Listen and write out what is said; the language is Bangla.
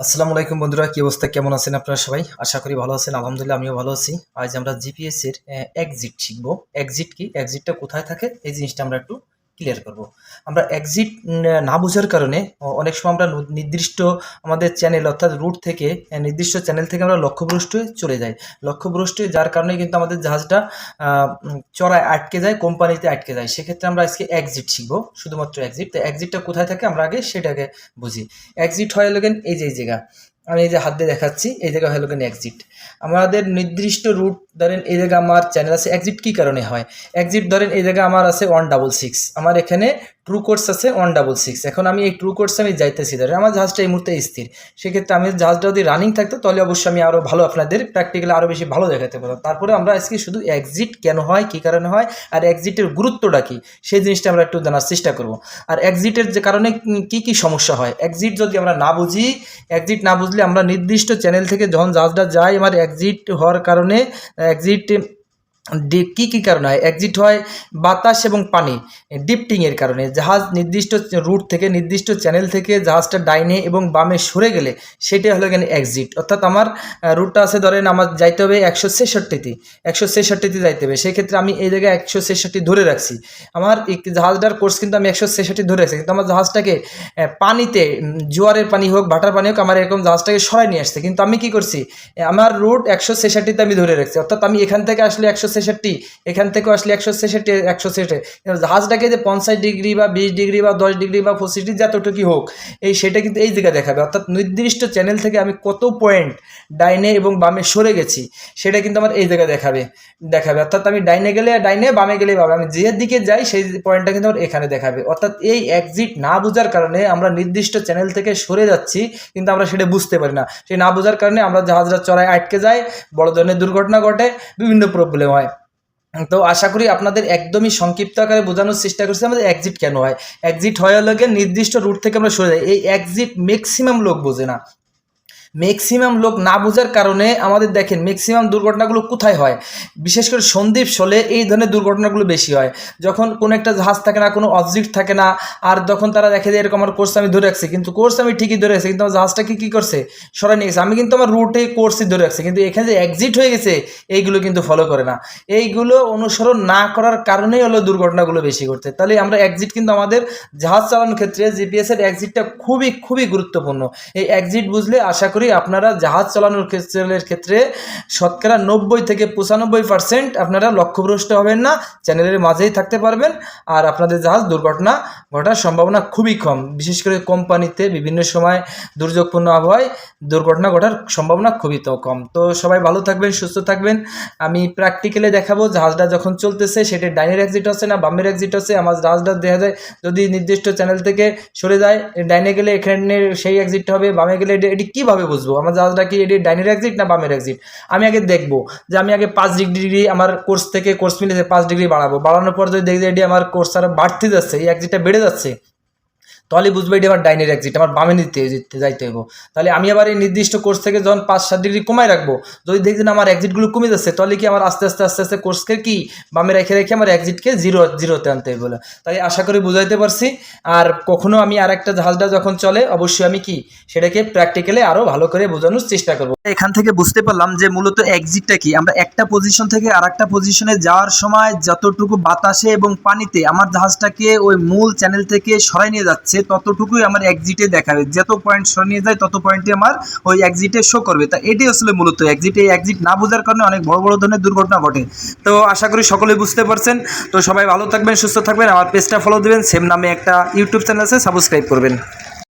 আসসালামু আলাইকুম বন্ধুরা, কি অবস্থা, কেমন আছেন আপনারা সবাই? আশা করি ভালো আছেন। আলহামদুলিল্লাহ আমিও ভালো আছি। আজ আমরা জিপিএস এর এক্সিট শিখবো। এক্সিট কি, এক্সিটটা কোথায় থাকে, এই জিনিসটা আমরা একটু ক্লিয়ার করব। আমরা এক্সিট না বোঝার কারণে অনেক সময় আমরা নির্দিষ্ট আমাদের চ্যানেল অর্থাৎ রুট থেকে নির্দিষ্ট চ্যানেল থেকে আমরা লক্ষ্যভ্রষ্ট হয়ে চলে যাই। লক্ষ্যভ্রষ্ট হয়ে যার কারণে কিন্তু আমাদের জাহাজটা চড়ায় আটকে যায়, কোম্পানিতে আটকে যায়। সেক্ষেত্রে আমরা আজকে এক্সিট শিখবো, শুধুমাত্র এক্সিট। তো এক্সিটটা কোথায় থাকে আমরা আগে সেটাকে বুঝি। এক্সিট হয় লগেন এই যে জায়গা, আমি এই যে হাত দিয়ে দেখাচ্ছি, এই জায়গা হলো কেন এক্সিট। আমাদের নির্দিষ্ট রুট ধরেন এই জায়গা আমার চ্যানেল আছে। এক্সিট কী কারণে হয়? এক্সিট ধরেন এই জায়গা আমার আছে 166, আমার এখানে ট্রু কোর্স আছে 166। এখন আমি এই ট্রু কোর্সে আমি যাইতেছি, ধরেন আমার জাহাজটা এই মুহূর্তে স্থির। সেক্ষেত্রে আমি জাহাজটা যদি রানিং থাকতো তাহলে অবশ্যই আমি আরও ভালো আপনাদের প্র্যাকটিক্যালি আরও বেশি ভালো দেখাতে পারতাম। তারপরে আমরা আজকে শুধু এক্সিট কেন হয়, কী কারণে হয়, আর এক্সিটের গুরুত্বটা কী, সেই জিনিসটা আমরা একটু জানার চেষ্টা করব। আর এক্সিটের যে কারণে কী কী সমস্যা হয়, এক্সিট যদি আমরা না বুঝি, এক্সিট না বুঝলে আমরা নির্দিষ্ট চ্যানেল থেকে যখন জাহাজটা যায়, আমার এক্সিট হওয়ার কারণে এক্সিট কী কী কারণে হয়? এক্সিট হয় বাতাস এবং পানি ডিপটিংয়ের কারণে। জাহাজ নির্দিষ্ট রুট থেকে নির্দিষ্ট চ্যানেল থেকে জাহাজটা ডাইনে এবং বামে সরে গেলে সেটাই হলো এখানে এক্সিট। অর্থাৎ আমার রুটটা আছে ধরেন আমার যাইতে হবে 166তে যাইতে হবে। সেক্ষেত্রে আমি এই জায়গায় 166 ধরে রাখছি। আমার জাহাজটার কোর্স কিন্তু আমি 166 ধরে রাখছি, কিন্তু আমার জাহাজটাকে পানিতে জোয়ারের পানি হোক ভাটার পানি হোক আমার এরকম জাহাজটাকে সরাই নিয়ে আসছে। কিন্তু আমি কি করছি, আমার রুট 166তে আমি ধরে রাখছি। অর্থাৎ আমি এখান থেকে আসলে 166, এখান থেকেও আসলে 166 জাহাজটাকে যে 50 ডিগ্রি বা 20 ডিগ্রি বা 10 ডিগ্রি বা 25 ডিগ্রি যতটুকু হোক, সেটা কিন্তু এই জায়গায় দেখাবে। অর্থাৎ নির্দিষ্ট চ্যানেল থেকে আমি কত পয়েন্ট ডাইনে এবং বামে সরে গেছি সেটা কিন্তু আমার এই জায়গায় দেখাবে। অর্থাৎ আমি ডাইনে গেলে ডাইনে, বামে গেলে বামে, আমি যে দিকে যাই সেই পয়েন্টটা কিন্তু আমার এখানে দেখাবে। অর্থাৎ এই এক্সিট না বোঝার কারণে আমরা নির্দিষ্ট চ্যানেল থেকে সরে যাচ্ছি, কিন্তু আমরা সেটা বুঝতে পারি না। সেই না বোঝার কারণে আমরা জাহাজটা চড়ায় আটকে যাই, বড় ধরনের দুর্ঘটনা ঘটে, বিভিন্ন প্রবলেম হয়। তো আশা করি আপনাদের একদমই সংক্ষিপ্ত আকারে বোঝানোর চেষ্টা করছি আমাদের এক্সিট কেন হয়। এক্সিট হওয়ার লগে নির্দিষ্ট রুট থেকে আমরা সরে যাই। এই এক্সিট ম্যাক্সিমাম লোক বোঝে না। ম্যাক্সিমাম লোক না বোঝার কারণে আমাদের দেখেন ম্যাক্সিমাম দুর্ঘটনাগুলো কোথায় হয়, বিশেষ করে সন্দ্বীপ শোলে এই ধরনের দুর্ঘটনাগুলো বেশি হয়। যখন কোনো একটা জাহাজ থাকে না, কোনো অবজেক্ট থাকে না, আর যখন তারা দেখে যে এরকম আমার কোর্স আমি ধরে রাখছি, কিন্তু কোর্স আমি ঠিকই ধরে রাখছি, কিন্তু আমার জাহাজটাকে কী করছে, সরাই নিয়ে গেছে। আমি কিন্তু আমার রুটে কোর্সই ধরে রাখছি, কিন্তু এখানে যে এক্সিট হয়ে গেছে এইগুলো কিন্তু ফলো করে না। এইগুলো অনুসরণ না করার কারণেই হলো দুর্ঘটনাগুলো বেশি ঘটছে। তাহলে আমরা এক্সিট কিন্তু আমাদের জাহাজ চালানোর ক্ষেত্রে জিপিএসের এক্সিটটা খুবই খুবই গুরুত্বপূর্ণ। এই এক্সিট বুঝলে আশা করি আপনারা জাহাজ চালানোর ক্ষেত্রে শতকরা 90 থেকে 95% আপনারা লক্ষ্যভ্রষ্ট হবেন না, চ্যানেলের মাঝেই থাকতে পারবেন। আর আপনাদের জাহাজ দুর্ঘটনা ঘটার সম্ভাবনা খুবই কম। বিশেষ করে কোম্পানিতে বিভিন্ন সময় দুর্যোগপূর্ণ আবহাওয়ায় দুর্ঘটনা ঘটার সম্ভাবনা খুবই কম। তো সবাই ভালো থাকবেন, সুস্থ থাকবেন। আমি প্র্যাকটিক্যালি দেখাবো জাহাজটা যখন চলতেছে সেটা ডাইনের এক্সিট হচ্ছে না বামের এক্সিট হচ্ছে। আমার জাহাজটা দেখা যায় যদি নির্দিষ্ট চ্যানেল থেকে সরে যায়, ডাইনে গেলে এখানে সেই এক্সিটটা হবে, বামে গেলে এটি কীভাবে বুঝবো আমার জাহাজটা কি এটি ডাইনের এক্সিট না বামের এক্সিট? আমি আগে দেখবো যে আমি আগে 5 ডিগ্রি আমার কোর্স থেকে কোর্স মিলেছে 5 ডিগ্রি বাড়াবো। বাড়ানোর পর যদি দেখি যে এটি আমার কোর্স আরও বাড়তে যাচ্ছে, এই এক্সিটটা বেড়ে যাচ্ছে, তাহলে বুঝবো এটি আমার ডাইনের এক্সিট, আমার বামে যাইতে হইব। তাহলে আমি আবার এই নির্দিষ্ট কোর্স থেকে যখন 5-7 ডিগ্রি কমাই রাখবো, যদি দেখি না আমার এক্সিটগুলো কমে যাচ্ছে, তাহলে কি আমার আস্তে আস্তে কোর্সকে কি বামে রেখে আমার এক্সিটকে জিরোতে আনতে হইব। তাই আশা করি বুঝাইতে পারছি। আর কখনো আমি আর একটা জাহাজটা যখন চলে অবশ্যই আমি কি সেটাকে প্র্যাকটিক্যালি আরও ভালো করে বোঝানোর চেষ্টা করবো। এখান থেকে বুঝতে পারলাম যে মূলত এক্সিটটা কি, আমরা একটা পজিশন থেকে আর একটা পজিশনে যাওয়ার সময় যতটুকু বাতাসে এবং পানিতে আমার জাহাজটাকে ওই মূল চ্যানেল থেকে সরাই নিয়ে যাচ্ছে ততটুকুই আমার এক্সিটে দেখাবে। যত পয়েন্ট সরে নিয়ে যায় তত পয়েন্টে আমার ওই এক্সিটে শো করবে। তা এটাই আসলে মূলত এক্সিট। এই এক্সিট না বোঝার কারণে অনেক বড় বড় ধরনের দুর্ঘটনা ঘটে। তো আশা করি সকলেই বুঝতে পারছেন। তো সবাই ভালো থাকবেন, সুস্থ থাকবেন। আমার পেজটা ফলো দেবেন, সেম নামে একটা ইউটিউব চ্যানেল আছে, সাবস্ক্রাইব করবেন।